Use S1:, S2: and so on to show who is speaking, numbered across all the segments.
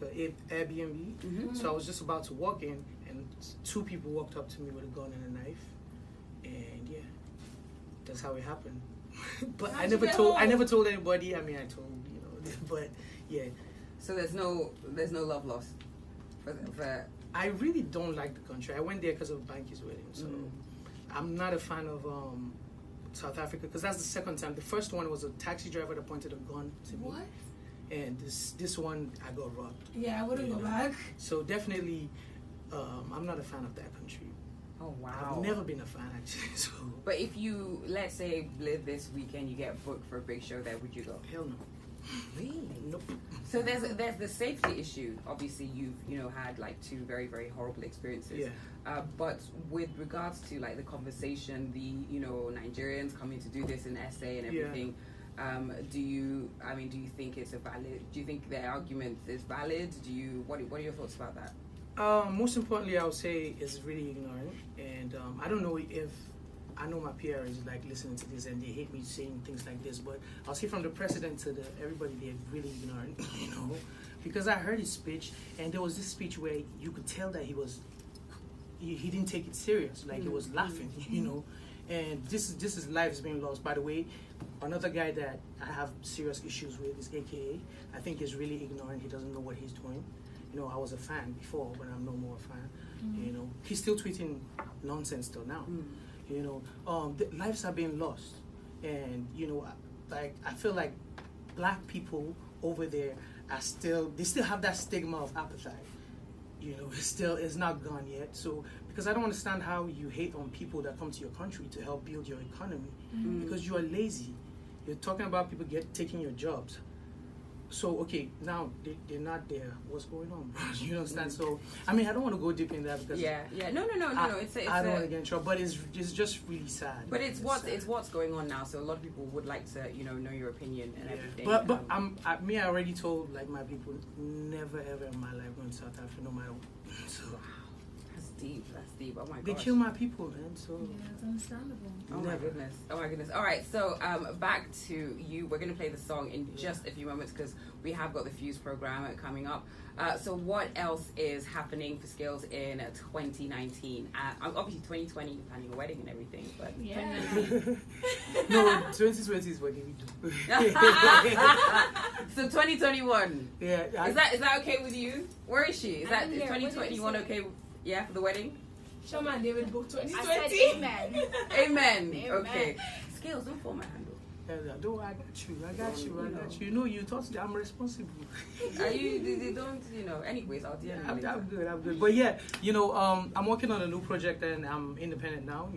S1: a Airbnb.
S2: Mm-hmm.
S1: So I was just about to walk in, and two people walked up to me with a gun and a knife, and yeah, that's how it happened. But I never told anybody. I mean, I told but yeah.
S2: So there's no love lost for
S1: I really don't like the country. I went there because of Banky's wedding, so I'm not a fan of South Africa because that's the second time. The first one was a taxi driver that pointed a gun to me.
S3: What?
S1: And this one, I got robbed.
S3: Yeah, I wouldn't go back.
S1: So definitely, I'm not a fan of that country.
S2: Oh wow!
S1: I've never been a fan actually. So.
S2: But if you, let's say, live this weekend, you get booked for a big show there, would you go?
S1: Hell no.
S2: Really?
S1: Nope.
S2: So there's the safety issue. Obviously, you've had like two very, very horrible experiences.
S1: Yeah.
S2: But with regards to like the conversation, the Nigerians coming to do this in SA and everything. Yeah. Do you think it's do you think their argument is valid? What are your thoughts about that?
S1: Most importantly, I would say is really ignorant, and I don't know if I know my PR is like listening to this and they hate me saying things like this, but I'll say from the president to everybody, they're really ignorant, because I heard his speech and there was this speech where you could tell that he didn't take it serious, like he was laughing, and this is lives being lost. By the way, another guy that I have serious issues with is AKA. I think he's really ignorant. He doesn't know what he's doing. I was a fan before, but I'm no more a fan. He's still tweeting nonsense till now. Lives are being lost, and I feel like black people over there they still have that stigma of apartheid. It's not gone yet. So because I don't understand how you hate on people that come to your country to help build your economy, because you are lazy. You're talking about people taking your jobs. So okay, now they're not there. What's going on? You understand? So I mean, I don't want to go deep in that because
S2: no.
S1: I don't want to get in trouble, but it's just really sad.
S2: But it's what's going on now. So a lot of people would like to know your opinion and everything.
S1: But I already told like my people, never ever in my life going to South Africa, no matter what. So.
S2: That's deep. Oh my god.
S1: They kill my people, man. So
S3: yeah, it's understandable.
S2: Oh my goodness. All right. So back to you. We're gonna play the song in just a few moments because we have got the Fuse program coming up. So what else is happening for Scales in 2019? Obviously 2020, you're planning a wedding and everything, but
S1: no, 2020 is what we do.
S2: So 2021.
S1: Yeah.
S2: Is that okay with you? Where is she? Is 2021 okay? Yeah, for the wedding?
S3: Shaman David book 2020.
S4: I said amen.
S2: Amen. Okay. Scales, don't fall my handle.
S1: I got you. You thought I'm responsible.
S2: They don't, anyways, I'll deal with it.
S1: I'm good. But yeah, I'm working on a new project and I'm independent now,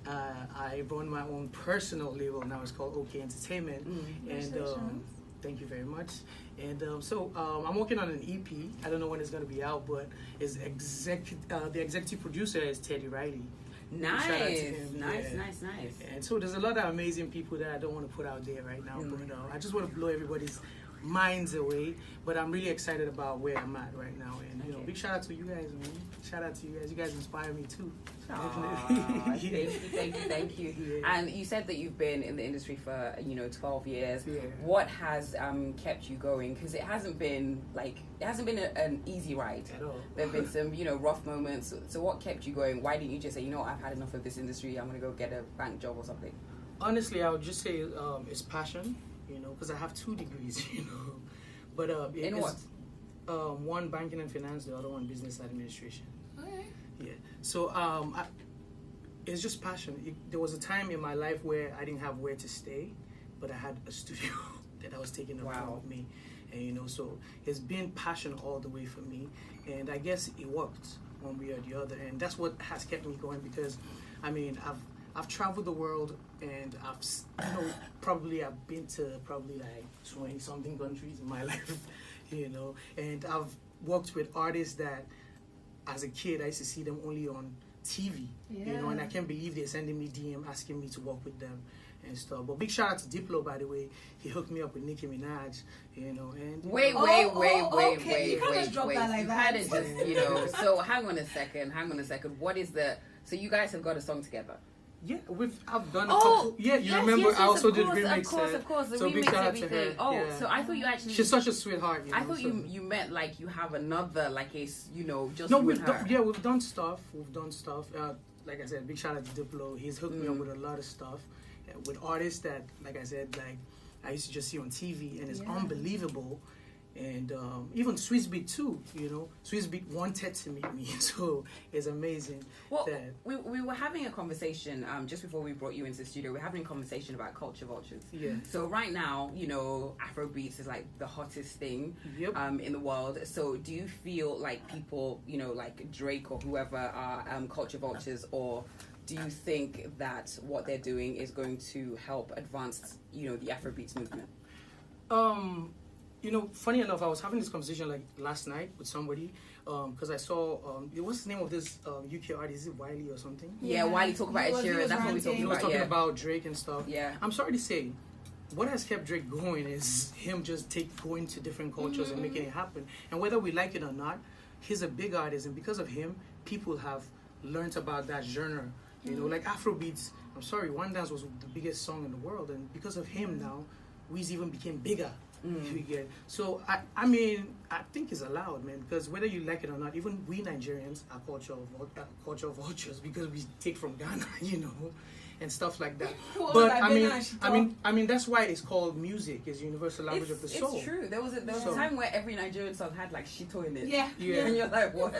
S1: I run my own personal label now. It's called OK Entertainment. And thank you very much. And so I'm working on an EP. I don't know when it's going to be out, but the executive producer is Teddy Riley.
S2: Nice. Nice.
S1: And so there's a lot of amazing people that I don't want to put out there right now, but I just want to blow everybody's minds away. But I'm really excited about where I'm at right now, and big shout out to you guys, man. Shout out to you guys. You guys inspire me too.
S2: Thank you. Yeah. And you said that you've been in the industry for 12 years.
S1: Yeah.
S2: What has kept you going? Because it hasn't been an easy ride.
S1: At all.
S2: There've been some rough moments. So what kept you going? Why didn't you just say I've had enough of this industry, I'm gonna go get a bank job or something?
S1: Honestly, I would just say it's passion. Because I have 2 degrees. But
S2: in what?
S1: One banking and finance, the other one business administration.
S3: Okay.
S1: Yeah. So it's just passion. There was a time in my life where I didn't have where to stay, but I had a studio that I was taking up with me, and so it's been passion all the way for me, and I guess it worked one way or the other, and that's what has kept me going. Because I've traveled the world, and I've been to probably like 20 something countries in my life, and I've worked with artists that as a kid I used to see them only on TV, and I can't believe they're sending me DM asking me to work with them and stuff. But big shout out to Diplo, by the way. He hooked me up with Nicki Minaj, and
S2: wait.
S3: You can't just drop that like that.
S2: You kinda just, so hang on a second. What is so you guys have got a song together?
S1: Yeah, I've done a couple. Yeah, you remember?
S2: Yes,
S1: I also
S2: of
S1: did
S2: course,
S1: remixes.
S2: Of course, the
S1: so
S2: remix
S1: big shout out
S2: everything.
S1: to her.
S2: Oh,
S1: yeah.
S2: so I thought you actually.
S1: She's such a sweetheart.
S2: I thought you meant like you have another like a just
S1: no,
S2: you
S1: we've
S2: and her.
S1: done, yeah, we've done stuff. Like I said, big shout out to Diplo. He's hooked me up with a lot of stuff with artists that, like I said, like I used to just see on TV, and it's unbelievable. And even Swissbeat too, Swissbeat wanted to meet me, so it's amazing.
S2: Well, we were having a conversation just before we brought you into the studio. We're having a conversation about culture vultures.
S1: Yeah.
S2: So right now, Afrobeats is like the hottest thing in the world. So do you feel like people, like Drake or whoever are culture vultures, or do you think that what they're doing is going to help advance, the Afrobeats movement?
S1: Funny enough, I was having this conversation like last night with somebody because I saw what's the name of this UK artist? Is it Wiley or something?
S2: Yeah, Wiley talk about Ed Sheeran. That's what we talking
S1: He
S2: about.
S1: was talking about Drake and stuff.
S2: Yeah,
S1: I'm sorry to say, what has kept Drake going is him just going to different cultures and making it happen. And whether we like it or not, he's a big artist, and because of him, people have learned about that genre. Like Afrobeats. I'm sorry, One Dance was the biggest song in the world, and because of him now, Weezy even became bigger. So I mean, I think it's allowed, man, because whether you like it or not, even we Nigerians are culture vultures because we take from Ghana, and stuff like that. But I mean that's why it's called music, is universal language of the soul.
S2: It's true. There was a time where every Nigerian song had like shito in it.
S3: Yeah.
S2: And you're like, what?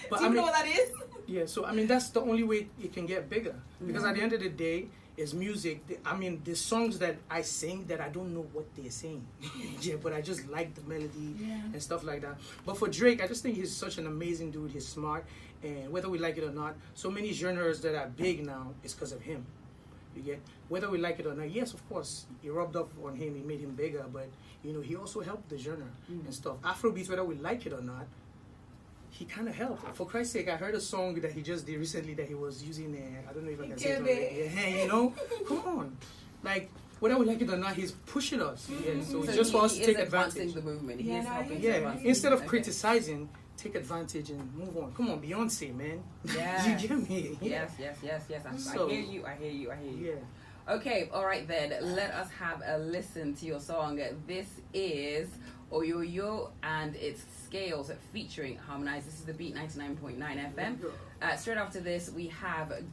S3: But do you know what that is?
S1: Yeah. So I mean, that's the only way it can get bigger, because at the end of the day, it's music. I mean, the songs that I sing that I don't know what they're saying, but I just like the melody and stuff like that. But for Drake, I just think he's such an amazing dude. He's smart, and whether we like it or not, so many genres that are big now is because of him. You get, whether we like it or not. Yes, of course, it rubbed off on him. It made him bigger, but he also helped the genre and stuff. Afrobeats, whether we like it or not, he kind of helped. For Christ's sake, I heard a song that he just did recently that he was using. I don't know if I can say it already. Come on, like whether we like it or not, he's pushing us. Yeah, so just for us to take advantage.
S2: The movement. He is helping.
S1: Instead of criticizing, take advantage and move on. Come on, Beyonce, man.
S2: Yeah.
S1: You get me?
S2: Yes. I hear you.
S1: Yeah.
S2: Okay, all right then. Let us have a listen to your song. This is Oyoyo, and it's Scales featuring Harmonize. This is the Beat 99.9 FM. Straight after this, we have